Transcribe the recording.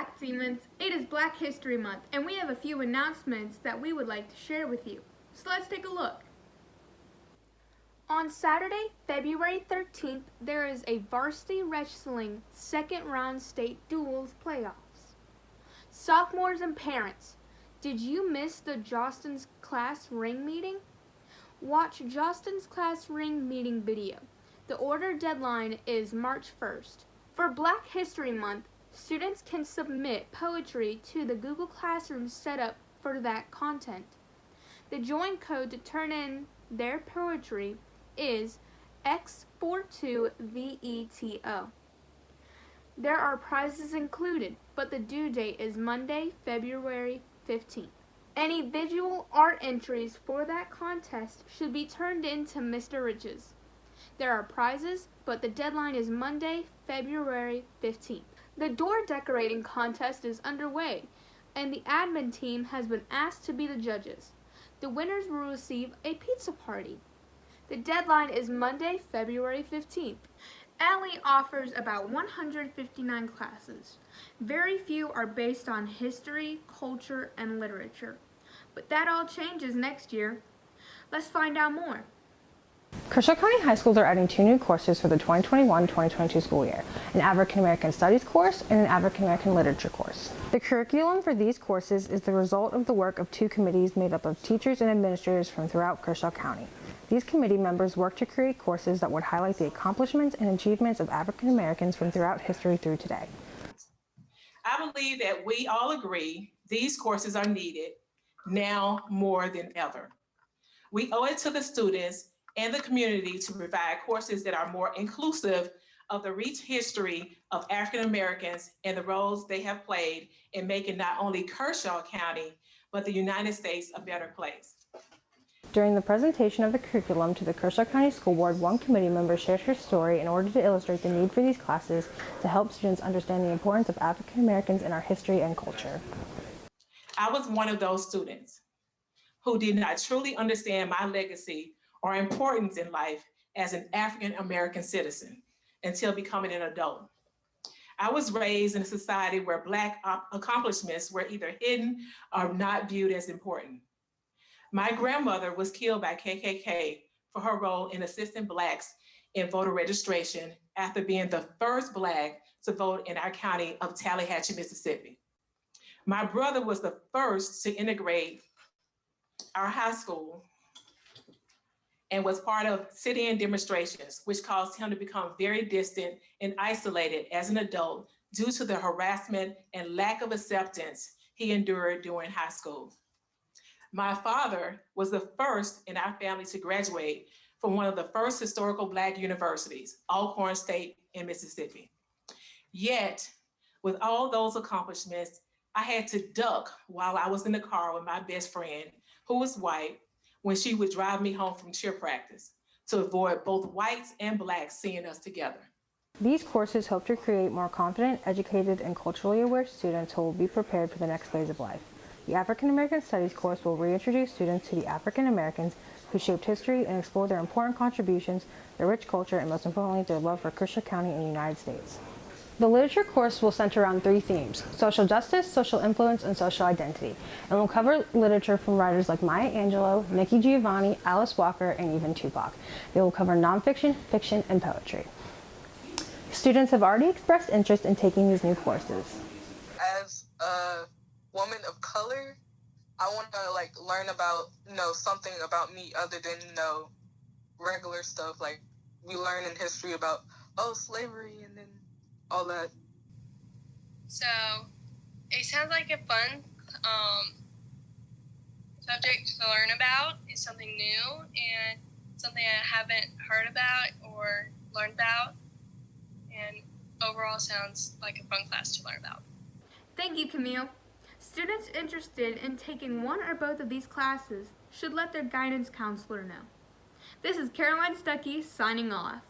back, Demons. It is Black History Month, and we have a few announcements that we would like to share with you. So let's take a look. On Saturday, February 13th, there is a varsity wrestling second round state duels playoffs. Sophomores and parents, did you miss the Jostens class ring meeting? Watch Jostens class ring meeting video. The order deadline is March 1st. For Black History Month, students can submit poetry to the Google Classroom setup for that content. The join code to turn in their poetry is X42VETO. There are prizes included, but the due date is Monday, February 15th. Any visual art entries for that contest should be turned in to Mr. Riches. There are prizes, but the deadline is Monday, February 15th. The door decorating contest is underway, and the admin team has been asked to be the judges. The winners will receive a pizza party. The deadline is Monday, February 15th. LE offers about 159 classes. Very few are based on history, culture, and literature. But that all changes next year. Let's find out more. Kershaw County High Schools are adding 2 new courses for the 2021-2022 school year, an African American Studies course and an African American Literature course. The curriculum for these courses is the result of the work of 2 committees made up of teachers and administrators from throughout Kershaw County. These committee members work to create courses that would highlight the accomplishments and achievements of African Americans from throughout history through today. I believe that we all agree these courses are needed now more than ever. We owe it to the students and the community to provide courses that are more inclusive of the rich history of African Americans and the roles they have played in making not only Kershaw County, but the United States a better place. During the presentation of the curriculum to the Kershaw County School Board, one committee member shared her story in order to illustrate the need for these classes to help students understand the importance of African Americans in our history and culture. I was one of those students who did not truly understand my legacy or importance in life as an African American citizen until becoming an adult. I was raised in a society where Black accomplishments were either hidden or not viewed as important. My grandmother was killed by KKK for her role in assisting Blacks in voter registration after being the first Black to vote in our county of Tallahatchie, Mississippi. My brother was the first to integrate our high school and was part of sit-in demonstrations, which caused him to become very distant and isolated as an adult due to the harassment and lack of acceptance he endured during high school. My father was the first in our family to graduate from one of the first historical Black universities, Alcorn State in Mississippi. Yet, with all those accomplishments, I had to duck while I was in the car with my best friend, who was white, when she would drive me home from cheer practice to avoid both whites and Blacks seeing us together. These courses hope to create more confident, educated, and culturally aware students who will be prepared for the next phase of life. The African American Studies course will reintroduce students to the African Americans who shaped history and explore their important contributions, their rich culture, and most importantly, their love for Kershaw County and the United States. The literature course will center around 3 themes: social justice, social influence, and social identity, and will cover literature from writers like Maya Angelou, Nikki Giovanni, Alice Walker, and even Tupac. They will cover nonfiction, fiction, and poetry. Students have already expressed interest in taking these new courses. As a woman of color, I want to learn about, something about me other than, regular stuff. Like we learn in history about, slavery and then all that. So it sounds like a fun subject to learn about. It's something new and something I haven't heard about or learned about. And overall sounds like a fun class to learn about. Thank you, Camille. Students interested in taking one or both of these classes should let their guidance counselor know. This is Caroline Stuckey signing off.